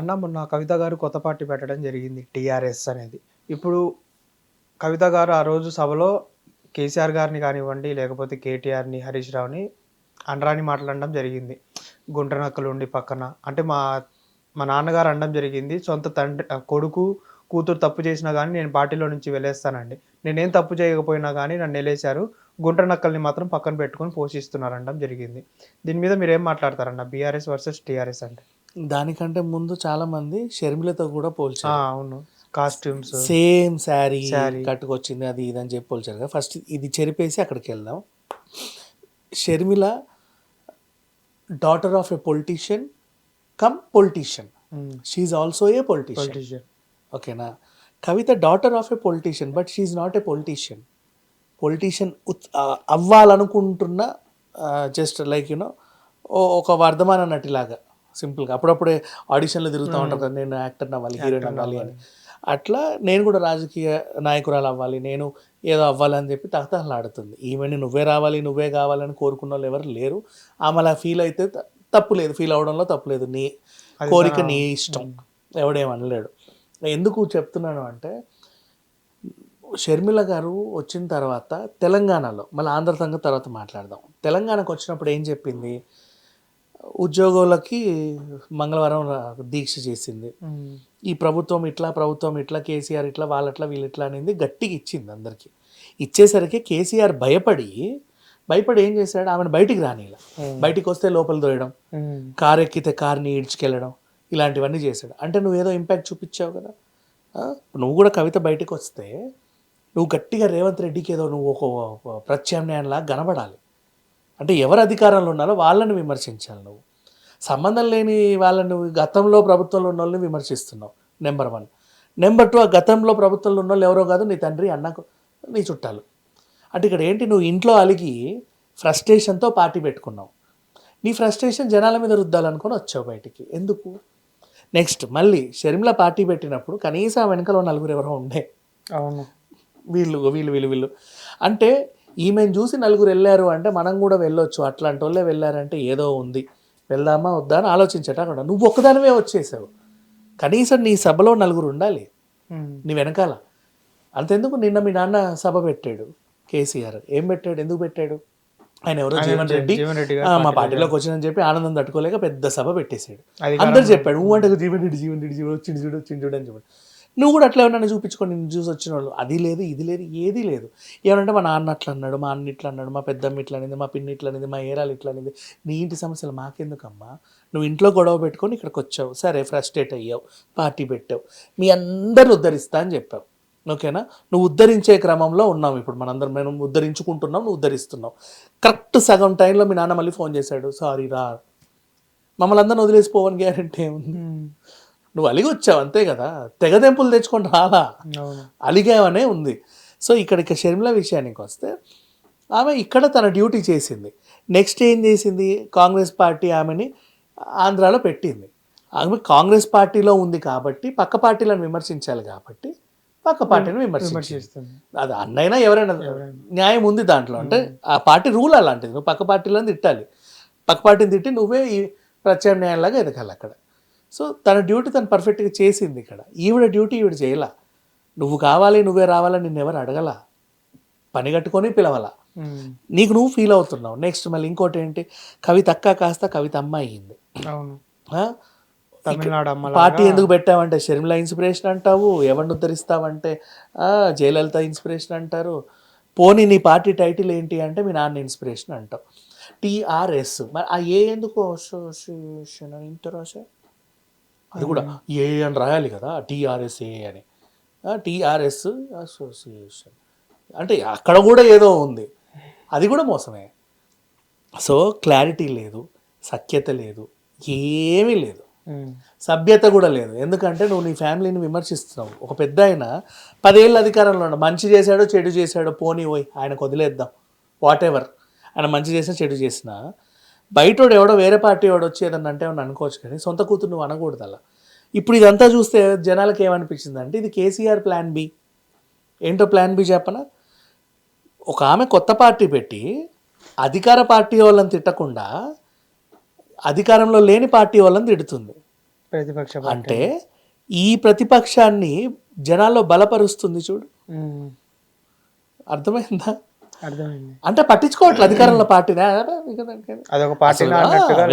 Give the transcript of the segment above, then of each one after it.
అన్న మొన్న కవిత గారు కొత్త పార్టీ పెట్టడం జరిగింది. టీఆర్ఎస్ అనేది. ఇప్పుడు కవిత గారు ఆ రోజు సభలో కేసీఆర్ గారిని కానివ్వండి, లేకపోతే కేటీఆర్‌ని, హరీష్ రావుని అనరాని మాటలనడం జరిగింది. గుంట నక్కలుండి పక్కన అంటే మా నాన్నగారు అనడం జరిగింది. సొంత కొడుకు, కూతురు తప్పు చేసినా గాని నేను పార్టీలో నుంచి వెలేస్తానండి. నేనేం తప్పు చేయకపోయినా గాని నన్నెలేశారు. గుంట నక్కల్ని మాత్రం పక్కన పెట్టుకొని పోషిస్తున్నారనడం జరిగింది. దీని మీద మీరేం మాట్లాడతారన్న? బీఆర్ఎస్ వర్సెస్ టీఆర్ఎస్ అంటే? దానికంటే ముందు చాలామంది షర్మిలతో కూడా పోల్చారు. అవును. Costumes, same sari sari. కట్టుకొచ్చింది అది ఇది అని చెప్పి పోల్చారు కదా. ఫస్ట్ ఇది చెరిపేసి అక్కడికి వెళ్దాం. Sharmila daughter of a politician cum politician, she also a politician. ఓకేనా. Kavitha daughter of a politician but she not a politician. Politician అవ్వాలనుకుంటున్న జస్ట్ లైక్ యూనో ఒక వర్ధమాన నటిలాగా సింపుల్గా అప్పుడప్పుడే ఆడిషన్లు తిరుగుతూ ఉంటారు కదా, నేను యాక్టర్ అవ్వాలి, హీరోయిన్ అవ్వాలి అని. అట్లా నేను కూడా రాజకీయ నాయకురాలు అవ్వాలి, నేను ఏదో అవ్వాలని చెప్పి తహతహలాడుతుంది. ఈమెని నువ్వే రావాలి, నువ్వే కావాలని కోరుకున్న వాళ్ళు ఎవరు లేరు. ఆమె అలా ఫీల్ అయితే తప్పు లేదు, ఫీల్ అవడంలో తప్పు లేదు. నీ కోరిక నీ ఇష్టం, ఎవడేమనలేడు. ఎందుకు చెప్తున్నాను అంటే, షర్మిల గారు వచ్చిన తర్వాత తెలంగాణలో, మళ్ళీ ఆంధ్ర సంగతి తర్వాత మాట్లాడదాం. తెలంగాణకు వచ్చినప్పుడు ఏం చెప్పింది? ఉద్యోగులకి మంగళవారం దీక్ష చేసింది. ఈ ప్రభుత్వం ఇట్లా కేసీఆర్ ఇట్లా వాళ్ళట్లా వీళ్ళిట్లా అనేది గట్టిగా ఇచ్చింది అందరికీ. ఇచ్చేసరికి కేసీఆర్ భయపడి ఏం చేశాడు? ఆమెను బయటికి రానిలా. బయటికి వస్తే లోపల దోయడం, కారు ఎక్కితే కార్ని ఈడ్చుకెళ్ళడం, ఇలాంటివన్నీ చేశాడు. అంటే నువ్వేదో ఇంపాక్ట్ చూపించావు కదా. నువ్వు కూడా కవిత బయటకు వస్తే నువ్వు గట్టిగా రేవంత్ రెడ్డికి ఏదో నువ్వు ఒక ప్రత్యామ్నాయంలా కనబడాలి. అంటే ఎవరు అధికారంలో ఉన్నారో వాళ్ళని విమర్శించాలి. నువ్వు సంబంధం లేని వాళ్ళని, గతంలో ప్రభుత్వంలో ఉన్న వాళ్ళని విమర్శిస్తున్నావు. నెంబర్ 1. నెంబర్ 2, ఆ గతంలో ప్రభుత్వంలో ఉన్న వాళ్ళు ఎవరో కాదు, నీ తండ్రి, అన్నకు, నీ చుట్టాలు. అంటే ఇక్కడ ఏంటి, నువ్వు ఇంట్లో అలిగి ఫ్రస్ట్రేషన్తో పార్టీ పెట్టుకున్నావు. నీ ఫ్రస్ట్రేషన్ జనాల మీద రుద్దాలనుకొని వచ్చావు బయటికి. ఎందుకు? నెక్స్ట్ మళ్ళీ షర్మిల పార్టీ పెట్టినప్పుడు కనీసం వెనకలో నలుగురు ఎవరో ఉండే. అవును. వీళ్ళు అంటే ఈమెను చూసి నలుగురు వెళ్ళారు అంటే మనం కూడా వెళ్ళొచ్చు. అట్లాంటి వాళ్ళే వెళ్ళారంటే ఏదో ఉంది, వెళ్దామా వద్దా అని ఆలోచించట. అక్కడ నువ్వు ఒక్కదానివే వచ్చేసావు. కనీసం నీ సభలో నలుగురు ఉండాలి నీ వెనకాల. అంతెందుకు, నిన్న మీ నాన్న సభ పెట్టాడు కేసీఆర్. ఏం పెట్టాడు? ఎందుకు పెట్టాడు? ఆయన ఎవరో జీవన్ రెడ్డి మా పార్టీలోకి వచ్చిందని చెప్పి ఆనందం తట్టుకోలేక పెద్ద సభ పెట్టేశాడు. అందరు చెప్పాడు అంటే జీవన్ రెడ్డి వచ్చింది చూడు అని చెప్పాడు. నువ్వు కూడా అట్లా ఏమన్నా చూపించుకొని నిన్ను చూసి వచ్చిన వాళ్ళు. అది లేదు, ఇది లేదు, ఏదీ లేదు. ఏమంటే మా నాన్న అట్లా అన్నాడు, మా అన్న ఇట్లా అన్నాడు, మా పెద్దమ్మ ఇట్లా అనేది, మా పిన్ని ఇట్లా అనేది, మా ఏరాలు ఇట్లా అనేది. నీ ఇంటి సమస్యలు మాకెందుకమ్మా? నువ్వు ఇంట్లో గొడవ పెట్టుకొని ఇక్కడికి వచ్చావు, సరే ఫ్రస్ట్రేట్ అయ్యావు, పార్టీ పెట్టావు, మీ అందరిని ఉద్ధరిస్తా అని చెప్పావు. ఓకేనా. నువ్వు ఉద్ధరించే క్రమంలో ఉన్నావు. ఇప్పుడు మనందరం మేము ఉద్ధరించుకుంటున్నాం, నువ్వు ఉద్ధరిస్తున్నావు. కరెక్ట్ సగం టైంలో మీ నాన్న మళ్ళీ ఫోన్ చేశాడు, సారీ రా, మమ్మల్ని అందరిని వదిలేసిపోవని గ్యారెంటీ ఏముంది? నువ్వు అలిగి వచ్చావు అంతే కదా, తెగదెంపులు తెచ్చుకొని రాలా, అలిగావనే ఉంది. సో ఇక్కడికి షర్మిల విషయానికి వస్తే, ఆమె ఇక్కడ తన డ్యూటీ చేసింది. నెక్స్ట్ ఏం చేసింది? కాంగ్రెస్ పార్టీ ఆమెని ఆంధ్రాలో పెట్టింది. ఆమె కాంగ్రెస్ పార్టీలో ఉంది కాబట్టి పక్క పార్టీలను విమర్శించాలి కాబట్టి పక్క పార్టీని విమర్శిస్తుంది. అది అన్నైనా ఎవరైనా న్యాయం ఉంది దాంట్లో. అంటే ఆ పార్టీ రూల్ అలాంటిది, నువ్వు పక్క పార్టీలను తిట్టాలి, పక్క పార్టీని తిట్టి నువ్వే ఈ ప్రత్యామ్నాయంలాగా ఎదగాలి అక్కడ. సో తన డ్యూటీ తను పర్ఫెక్ట్గా చేసింది. ఇక్కడ ఈవిడ డ్యూటీ ఈవిడ చేయలా. నువ్వు కావాలి, నువ్వే రావాలని నిన్ను ఎవరు అడగలా, పని కట్టుకొని పిలవాలా, నీకు నువ్వు ఫీల్ అవుతున్నావు. నెక్స్ట్ మళ్ళీ ఇంకోటి ఏంటి, కవిత అక్క కాస్త కవిత అమ్మ అయ్యింది. పార్టీ ఎందుకు పెట్టావంటే షర్మిల ఇన్స్పిరేషన్ అంటావు, ఎవరిని ఉద్ధరిస్తావంటే జయలలిత ఇన్స్పిరేషన్ అంటారు. పోనీ నీ పార్టీ టైటిల్ ఏంటి అంటే మీ నాన్న ఇన్స్పిరేషన్ అంటావు. టీఆర్ఎస్, మరి ఆ ఏ ఎందుకు అసోసియేషన్ అని ఇంటర్ రాసా? అది కూడా ఏ అని రాయాలి కదా, టీఆర్ఎస్ఏ అని. టీఆర్ఎస్ అసోసియేషన్ అంటే అక్కడ కూడా ఏదో ఉంది, అది కూడా మోసమే. సో క్లారిటీ లేదు, సఖ్యత లేదు, ఏమీ లేదు, సభ్యత కూడా లేదు. ఎందుకంటే నువ్వు నీ ఫ్యామిలీని విమర్శిస్తున్నావు. ఒక పెద్ద ఆయన 10 ఏళ్ళ అధికారంలో ఉన్నాడు, మంచి చేశాడో చెడు చేశాడో పోనీ పోయి ఆయనకు వదిలేద్దాం, వాట్ ఎవర్, ఆయన మంచి చేసినా చెడు చేసినా బయటోడు ఎవడో వేరే పార్టీ వాడు వచ్చి ఏదన్నా అంటే ఏమన్నా అనుకోవచ్చు, కానీ సొంత కూతురు నువ్వు అనకూడదు అలా. ఇప్పుడు ఇదంతా చూస్తే జనాలకు ఏమనిపించింది అంటే ఇది కేసీఆర్ ప్లాన్ బి. ఏంటో ప్లాన్ బి చెప్పనా? ఒక ఆమె కొత్త పార్టీ పెట్టి అధికార పార్టీ వాళ్ళని తిట్టకుండా అధికారంలో లేని పార్టీ వాళ్ళని తిడుతుంది. ప్రతిపక్ష పార్టీ. అంటే ఈ ప్రతిపక్షాన్ని జనాల్లో బలపరుస్తుంది చూడు, ఉమ్, అర్థమైందా? అర్థమైంది. అంటే పట్టించుకోవట్లేదు అధికారంలో పార్టీనే అదొక పార్టీ అసలు అన్నట్టుగా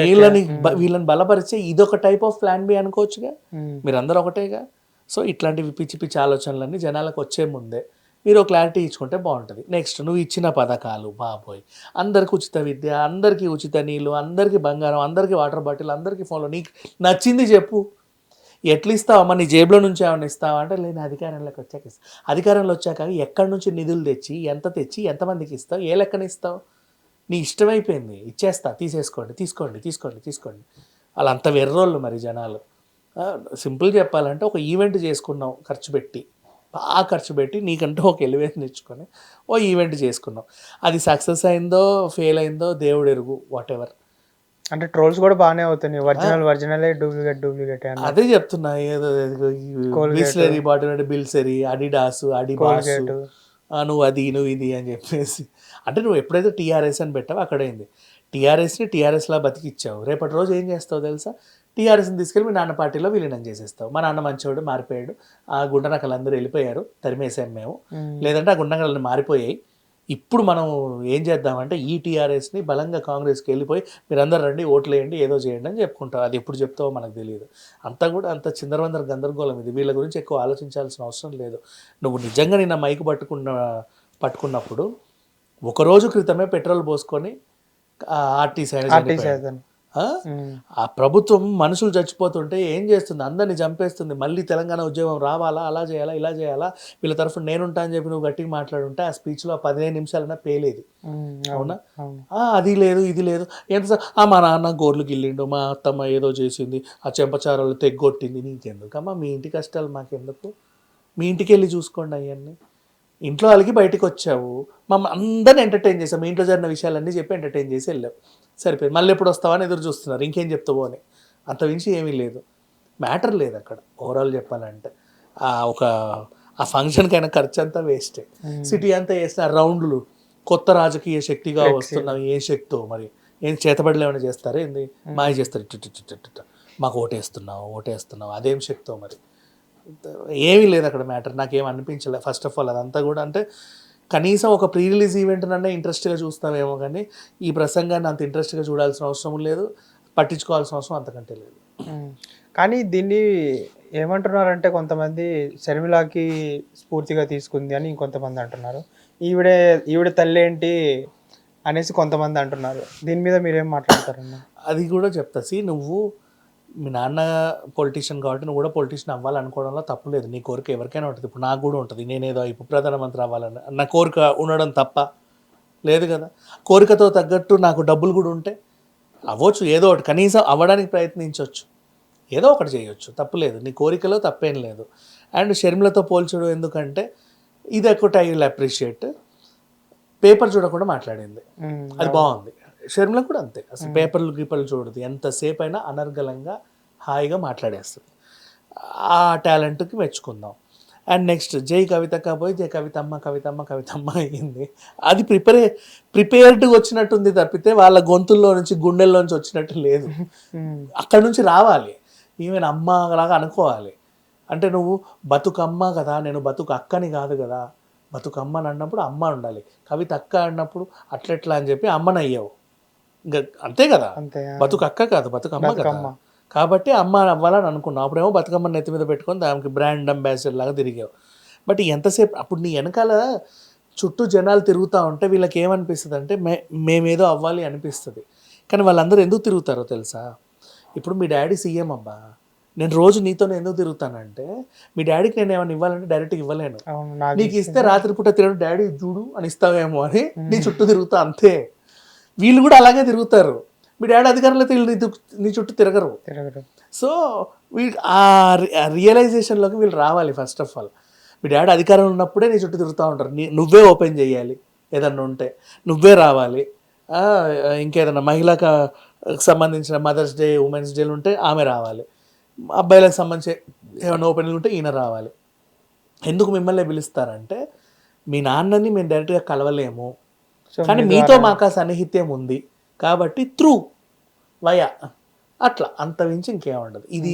వీళ్ళని బలపరిచే ఇదొక టైప్ ఆఫ్ ప్లాన్ బి అనుకోవచ్చుగా. ఉమ్, మీరందరూ ఒకటేగా. సో ఇట్లాంటివి పిచ్చి పిచ్చి ఆలోచనలన్నీ జనాలకు వచ్చే ముందే మీరు క్లారిటీ ఇచ్చుకుంటే బాగుంటుంది. నెక్స్ట్ నువ్వు ఇచ్చిన పథకాలు బాబోయ్, అందరికి ఉచిత విద్య, అందరికీ ఉచిత నీళ్ళు, అందరికీ బంగారం, అందరికీ వాటర్ బాటిల్, అందరికీ ఫోన్లో, నీకు నచ్చింది చెప్పు. ఎట్లా ఇస్తావమ్మా, నీ జేబులో నుంచి ఏమైనా ఇస్తావా అంటే లేని అధికారంలోకి వచ్చాక ఇస్తావు. అధికారంలో వచ్చాక ఎక్కడి నుంచి నిధులు తెచ్చి ఎంతమందికి ఇస్తావు, ఏ లెక్కన ఇస్తావు? నీ ఇష్టమైపోయింది, ఇచ్చేస్తా, తీసేసుకోండి, తీసుకోండి, తీసుకోండి, తీసుకోండి. అలా అంత వెర్రోళ్ళు మరి జనాలు. సింపుల్ చెప్పాలంటే ఒక ఈవెంట్ చేసుకున్నాం ఖర్చు పెట్టి, బాగా ఖర్చు పెట్టి, నీకంటూ ఒక ఎలివేషన్ ఇచ్చుకొని ఓ ఈవెంట్ చేసుకున్నాం. అది సక్సెస్ అయిందో ఫెయిల్ అయిందో దేవుడు ఎరుగు, వాట్ ఎవర్. అంటే ట్రోల్స్ కూడా బాగానే అవుతున్నాయి, ఒరిజినలే డూప్లికేట్ అని. అదే చెప్తున్నా, ఏదో బిస్లరీ బాటిల్ అంటే బిల్సరీ, అడిడాస్, అడిబాస్, నువ్వు అది నువ్వు ఇది అని చెప్పేసి. అంటే నువ్వు ఎప్పుడైతే టీఆర్ఎస్ అని పెట్టావో అక్కడైంది. టీఆర్ఎస్ని టీఆర్ఎస్లా బతికిచ్చావు. రేపటి రోజు ఏం చేస్తావు తెలుసా? టీఆర్ఎస్ని తీసుకెళ్ళి మీ నాన్న పార్టీలో విలీనం చేసేస్తావు. మా నాన్న మంచివాడు మారిపోయాడు, ఆ గుండనకలు అందరూ వెళ్ళిపోయారు, తరిమేసాం మేము, లేదంటే ఆ గుండనకలు మారిపోయాయి. ఇప్పుడు మనం ఏం చేద్దామంటే ఈ టీఆర్ఎస్ని బలంగా కాంగ్రెస్కి వెళ్ళిపోయి మీరందరూ రండి ఓట్లు వేయండి ఏదో చేయండి అని చెప్పుకుంటావు. అది ఎప్పుడు చెప్తావో మనకు తెలియదు. అంతా కూడా అంత చిందరవందర గందరగోళం ఇది. వీళ్ళ గురించి ఎక్కువ ఆలోచించాల్సిన అవసరం లేదు. నువ్వు నిజంగా నిన్న మైకు పట్టుకున్నప్పుడు ఒకరోజు క్రితమే పెట్రోల్ పోసుకొని ఆర్టీసీ ఆ ప్రభుత్వం మనుషులు చచ్చిపోతుంటే ఏం చేస్తుంది? అందరినీ చంపేస్తుంది. మళ్ళీ తెలంగాణ ఉద్యమం రావాలా, అలా చేయాలా, ఇలా చేయాలా, వీళ్ళ తరఫున నేనుంటా అని చెప్పి నువ్వు గట్టిగా మాట్లాడుంటే ఆ స్పీచ్లో 15 నిమిషాలన్నా పేలేదు. అవునా? అది లేదు ఇది లేదు, ఎంత మా నాన్న గోర్లు గిల్లిండు, మా అత్తమ్మ ఏదో చేసింది, ఆ చెంపచారాలు తెగ్గొట్టింది. నీకెందుకమ్మా మీ ఇంటి కష్టాలు, మాకెందుకు? మీ ఇంటికి వెళ్ళి చూసుకోండి అవన్నీ. ఇంట్లో వాళ్ళకి బయటకు వచ్చావు, మమ్మల్ని అందరిని ఎంటర్టైన్ చేసావు, మీ ఇంట్లో జరిగిన విషయాలన్నీ చెప్పి ఎంటర్టైన్ చేసి వెళ్ళావు, సరిపోయింది. మళ్ళీ ఎప్పుడు వస్తావా అని ఎదురు చూస్తున్నారు, ఇంకేం చెప్తావో అని. అంత మించి ఏమీ లేదు, మ్యాటర్ లేదు అక్కడ. ఓవరాల్ చెప్పాలంటే ఆ ఫంక్షన్కైనా ఖర్చు అంతా వేస్టే. సిటీ అంతా వేసిన రౌండ్లు, కొత్త రాజకీయ శక్తిగా వస్తున్నాం, ఏ శక్తో మరి ఏం చేతబడిలో ఏమైనా చేస్తారా ఏంది? మాయ చేస్తారు, ఇట్ట మాకు ఓటేస్తున్నావు, అదేం శక్తో మరి? ఏమీ లేదు అక్కడ మ్యాటర్. నాకేం అనిపించలే ఫస్ట్ ఆఫ్ ఆల్. అదంతా కూడా అంటే కనీసం ఒక ప్రీ రిలీజ్ ఈవెంట్ నన్నే ఇంట్రెస్ట్గా చూస్తామేమో, కానీ ఈ ప్రసంగాన్ని అంత ఇంట్రెస్ట్గా చూడాల్సిన అవసరం లేదు, పట్టించుకోవాల్సిన అవసరం అంతకంటే లేదు. కానీ దీన్ని ఏమంటున్నారంటే కొంతమంది షర్మిలాకి స్ఫూర్తిగా తీసుకుంది అని ఇంకొంతమంది అంటున్నారు, ఈవిడ తల్లి ఏంటి అనేసి కొంతమంది అంటున్నారు. దీని మీద మీరేం మాట్లాడతారన్న? అది కూడా చెప్తా. నువ్వు మీ నాన్న పొలిటీషియన్ కాబట్టి నువ్వు కూడా పొలిటీషియన్ అవ్వాలనుకోవడంలో తప్పు లేదు. నీ కోరిక ఎవరికైనా ఉంటుంది. ఇప్పుడు నాకు కూడా ఉంటుంది, నేనేదో ఇప్పుడు ప్రధానమంత్రి అవ్వాలని నా కోరిక ఉండడం తప్ప లేదు కదా. కోరికతో తగ్గట్టు నాకు డబ్బులు కూడా ఉంటే అవ్వచ్చు, ఏదో ఒకటి కనీసం అవ్వడానికి ప్రయత్నించవచ్చు, ఏదో ఒకటి చేయొచ్చు, తప్పు లేదు. నీ కోరికలో తప్పేం లేదు. అండ్ షర్మిలతో పోల్చడం ఎందుకంటే ఇది ఒకటి ఐ విల్ అప్రిషియేట్. పేపర్ చూడకుండా మాట్లాడింది, అది బాగుంది. షర్మిల కూడా అంతే, అసలు పేపర్లు గీపర్లు చూడదు, ఎంతసేపు అయినా అనర్గళంగా హాయిగా మాట్లాడేస్తుంది. ఆ టాలెంట్కి మెచ్చుకుందాం. అండ్ నెక్స్ట్ జై కవితక్క పోయి జై కవితమ్మ అయ్యింది. అది ప్రిపేర్డ్గా వచ్చినట్టుంది తప్పితే వాళ్ళ గొంతుల్లో నుంచి గుండెల్లోంచి వచ్చినట్టు లేదు. అక్కడ నుంచి రావాలి, ఈవెన్ అమ్మ లాగా అనుకోవాలి. అంటే నువ్వు బతుకమ్మ కదా, నేను బతుకు అక్కని కాదు కదా, బతుకమ్మని అన్నప్పుడు అమ్మ ఉండాలి, కవిత అక్క అన్నప్పుడు అట్లెట్లా అని చెప్పి అమ్మని అయ్యావు, ఇంకా అంతే కదా. బతుకు అక్క కాదు, బతుకమ్మ కదా. కాబట్టి అమ్మ అవ్వాలని అనుకున్నావు. అప్పుడేమో బతుకమ్మ నెత్తి మీద పెట్టుకొని దానికి బ్రాండ్ అంబాసిడర్ లాగా తిరిగావు. బట్ ఎంతసేపు అప్పుడు నీ వెనకాల చుట్టూ జనాలు తిరుగుతూ ఉంటే వీళ్ళకి ఏమనిపిస్తుంది అంటే మేమేదో అవ్వాలి అనిపిస్తుంది. కానీ వాళ్ళందరూ ఎందుకు తిరుగుతారో తెలుసా? ఇప్పుడు మీ డాడీ సీఎం అబ్బా, నేను రోజు నీతోనే ఎందుకు తిరుగుతానంటే మీ డాడీకి నేను ఏమైనా ఇవ్వాలంటే డైరెక్ట్గా ఇవ్వలేను. నీకు ఇస్తే రాత్రిపూట తిరగడు డాడీ చూడు అని ఇస్తావేమో అని నీ చుట్టూ తిరుగుతా, అంతే. వీళ్ళు కూడా అలాగే తిరుగుతారు. మీ డాడీ అధికారంలో నీ చుట్టూ తిరగరు. సో ఆ రియలైజేషన్లోకి వీళ్ళు రావాలి. First of all me daddy అధికారంలో ఉన్నప్పుడే నీ చుట్టూ తిరుగుతూ ఉంటారు. నువ్వే ఓపెన్ చేయాలి, ఏదన్నా ఉంటే నువ్వే రావాలి. ఇంకేదన్నా మహిళకు సంబంధించిన మదర్స్ డే, ఉమెన్స్ డేలు ఉంటే ఆమె రావాలి. అబ్బాయిలకు సంబంధించి ఏమైనా ఓపెన్లు ఉంటే ఈయన రావాలి. ఎందుకు మిమ్మల్ని పిలుస్తారంటే మీ నాన్నని మేము డైరెక్ట్గా కలవలేము, కానీ మీతో మాకు సన్నిహిత్యం ఉంది కాబట్టి త్రూ వయా అట్లా అంత మించి ఇంకేం ఉండదు. ఇది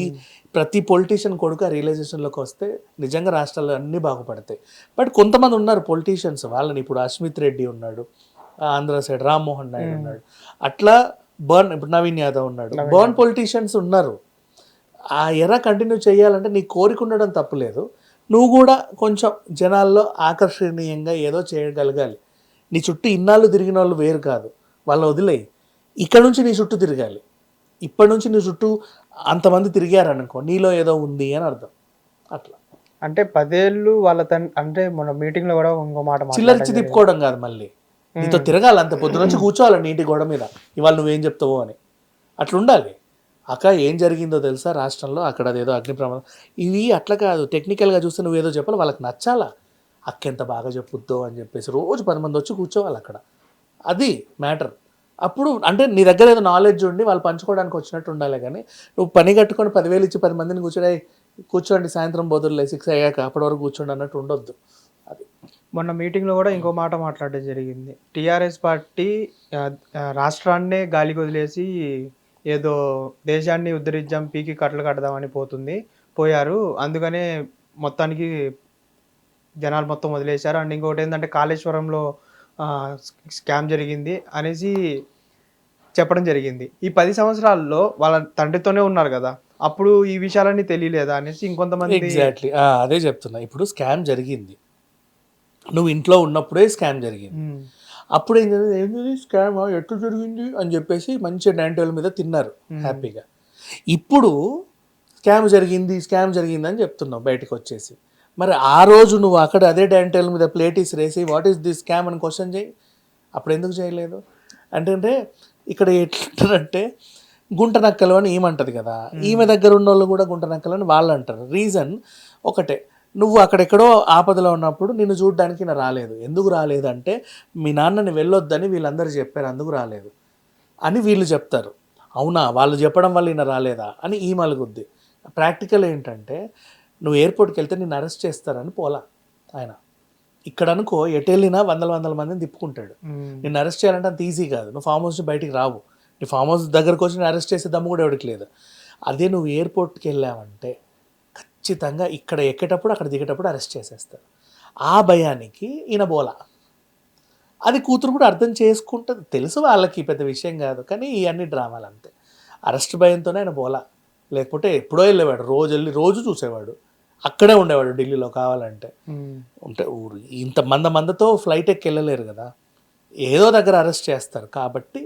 ప్రతి పొలిటీషియన్ కొడుకు ఆ రియలైజేషన్లోకి వస్తే నిజంగా రాష్ట్రాలు అన్నీ బాగుపడతాయి. బట్ కొంతమంది ఉన్నారు పొలిటీషియన్స్, వాళ్ళని ఇప్పుడు అస్మిత్ రెడ్డి ఉన్నాడు, ఆంధ్ర సైడ్ రామ్మోహన్ నాయుడు ఉన్నాడు, అట్లా ఇప్పుడు నవీన్ యాదవ్ ఉన్నాడు, బర్న్ పొలిటీషియన్స్ ఉన్నారు. ఆ ఎర కంటిన్యూ చేయాలంటే నీ కోరిక ఉండడం తప్పులేదు, నువ్వు కూడా కొంచెం జనాల్లో ఆకర్షణీయంగా ఏదో చేయగలగాలి. నీ చుట్టూ ఇన్నాళ్ళు తిరిగిన వాళ్ళు వేరు కాదు, వాళ్ళు వదిలేయి, ఇక్కడ నుంచి నీ చుట్టూ తిరగాలి. ఇప్పటి నుంచి నీ చుట్టూ అంతమంది తిరిగారనుకో నీలో ఏదో ఉంది అని అర్థం. అట్లా అంటే 10 ఏళ్ళు వాళ్ళ అంటే మన మీటింగ్లో కూడా ఇంకో మాట చిల్లరిచి తిప్పుకోవడం కాదు, మళ్ళీ నీతో తిరగాలి, అంత పొద్దు నుంచి కూర్చోవాలి నీటి గోడ మీద, ఇవాళ నువ్వేం చెప్తావో అని. అట్లా ఉండాలి. అక్క ఏం జరిగిందో తెలుసా రాష్ట్రంలో, అక్కడ అదేదో అగ్ని ప్రమాదం, ఇవి అట్లా కాదు, టెక్నికల్గా చూస్తే నువ్వేదో చెప్పాలి, వాళ్ళకి నచ్చాలా, అక్క ఎంత బాగా చెప్పుద్దో అని చెప్పేసి రోజు 10 మంది వచ్చి కూర్చోవాలి అక్కడ. అది మ్యాటర్. అప్పుడు అంటే నీ దగ్గర ఏదో నాలెడ్జ్ ఉండి వాళ్ళు పంచుకోవడానికి వచ్చినట్టు ఉండాలి. కానీ నువ్వు పని కట్టుకొని 10,000 ఇచ్చి 10 మందిని కూర్చోండి సాయంత్రం బోధులే 6 అయ్యాక అప్పటి వరకు కూర్చోండి అన్నట్టు ఉండొద్దు. అది మొన్న మీటింగ్లో కూడా ఇంకో మాట మాట్లాడడం జరిగింది. టీఆర్ఎస్ పార్టీ రాష్ట్రాన్నే గాలికి వదిలేసి ఏదో దేశాన్ని ఉద్ధరించాం, పీకి కట్టలు కడదామని పోయారు, అందుకనే మొత్తానికి జనాలు మొత్తం వదిలేశారు. అండ్ ఇంకోటి ఏంటంటే కాళేశ్వరంలో స్కామ్ జరిగింది అనేసి చెప్పడం జరిగింది. ఈ 10 సంవత్సరాల్లో వాళ్ళ తండ్రితోనే ఉన్నారు కదా, అప్పుడు ఈ విషయాలన్నీ తెలియలేదా అనేసి ఇంకొంతమంది. ఎగ్జాక్ట్లీ అదే చెప్తున్నా. ఇప్పుడు స్కామ్ జరిగింది, నువ్వు ఇంట్లో ఉన్నప్పుడే స్కామ్ జరిగింది, అప్పుడు ఏం జరిగింది, ఏంటి స్కామ్ ఎట్లా జరిగింది అని చెప్పేసి మంచి డైనింగ్ టేబుల్ మీద తిన్నారు హ్యాపీగా. ఇప్పుడు స్కామ్ జరిగింది అని చెప్తున్నావు బయటకు వచ్చేసి. మరి ఆ రోజు నువ్వు అక్కడ అదే డైనింగ్ టేబుల్ మీద ప్లేట్ ఇసిరేసి వాట్ ఈస్ దిస్ స్కామ్ అని క్వశ్చన్ చేయి. అప్పుడు ఎందుకు చేయలేదు అంటే ఇక్కడ ఎట్లంటారంటే గుంట నక్కలు అని ఏమంటది కదా, ఈమె దగ్గర ఉన్న వాళ్ళు కూడా గుంట నక్కలు అని వాళ్ళు అంటారు. రీజన్ ఒకటే, నువ్వు అక్కడెక్కడో ఆపదలో ఉన్నప్పుడు నిన్ను చూడడానికి నా రాలేదు. ఎందుకు రాలేదంటే మీ నాన్నని వెళ్ళొద్దని వీళ్ళందరూ చెప్పారు, అందుకు రాలేదు అని వీళ్ళు చెప్తారు. అవునా, వాళ్ళు చెప్పడం వల్ల ఈయన రాలేదా అని ఈ మలుగుద్ది. ప్రాక్టికల్ ఏంటంటే నువ్వు ఎయిర్పోర్ట్కి వెళ్తే నిన్ను అరెస్ట్ చేస్తారని పోలా ఆయన. ఇక్కడ అనుకో ఎటు వెళ్ళినా వందల మందిని తిప్పుకుంటాడు. నిన్ను అరెస్ట్ చేయాలంటే అంత ఈజీ కాదు, నువ్వు ఫామ్ హౌస్ బయటికి రావు, నీ ఫామ్ హౌస్ దగ్గరకు వచ్చి నేను అరెస్ట్ చేసే దమ్ము కూడా ఎవరికి లేదు. అదే నువ్వు ఎయిర్పోర్ట్కి వెళ్ళావంటే ఖచ్చితంగా ఇక్కడ ఎక్కేటప్పుడు అక్కడ దిగేటప్పుడు అరెస్ట్ చేసేస్తారు. ఆ భయానికి ఈయన బోలా. అది కూతురు కూడా అర్థం చేసుకుంటుంది, తెలుసు వాళ్ళకి పెద్ద విషయం కాదు, కానీ ఇవన్నీ డ్రామాలు అంతే. అరెస్ట్ భయంతోనే ఆయన బోలా, లేకపోతే ఎప్పుడో వెళ్ళేవాడు, రోజు చూసేవాడు, అక్కడే ఉండేవాడు ఢిల్లీలో కావాలంటే. అంటే ఇంత మందతో ఫ్లైట్ ఎక్కి వెళ్ళలేరు కదా, ఏదో దగ్గర అరెస్ట్ చేస్తారు కాబట్టి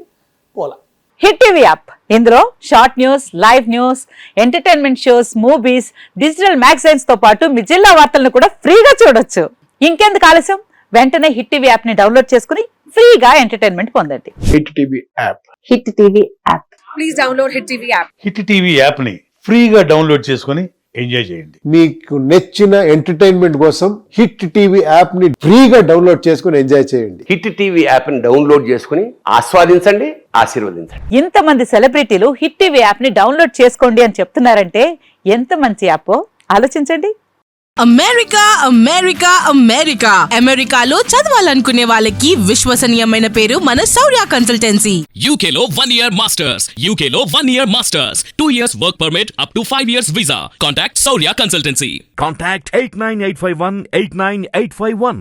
పోలా. హిట్ టీవీ యాప్, ఇందులో short news, live news, entertainment shows, movies, digital magazines తో పాటు మీ జిల్లా వార్తలను కూడా ఫ్రీగా చూడొచ్చు. ఇంకెందుకు ఆలస్యం, వెంటనే హిట్ టీవీ యాప్ ని డౌన్లోడ్ చేసుకుని ఫ్రీగా ఎంటర్టైన్మెంట్ పొందండి. Hit TV app, hit TV app, please download hit TV app. Hit TV app ని ఫ్రీగా డౌన్లోడ్ చేసుకొని ఎంజాయ్ చేయండి. మీకు నచ్చిన ఎంటర్టైన్మెంట్ కోసం హిట్ టీవీ యాప్ ని ఫ్రీగా డౌన్లోడ్ చేసుకొని ఎంజాయ్ చేయండి. హిట్ టీవీ యాప్ ని డౌన్లోడ్ చేసుకుని ఆస్వాదించండి, ఆశీర్వదించండి. ఇంతమంది సెలబ్రిటీలు హిట్ టీవీ యాప్ ని డౌన్లోడ్ చేసుకోండి అని చెప్తున్నారంటే ఎంత మంచి యాప్ ఆలోచించండి. అమెరికాలో చదవాలనుకునే వాళ్ళకి విశ్వసనీయమైన పేరు మన శౌర్య కన్సల్టెన్సీ. UK లో 1 year masters, 2 years work permit up to 5 years visa. Contact Saurya Consultancy. Contact 89851 89851.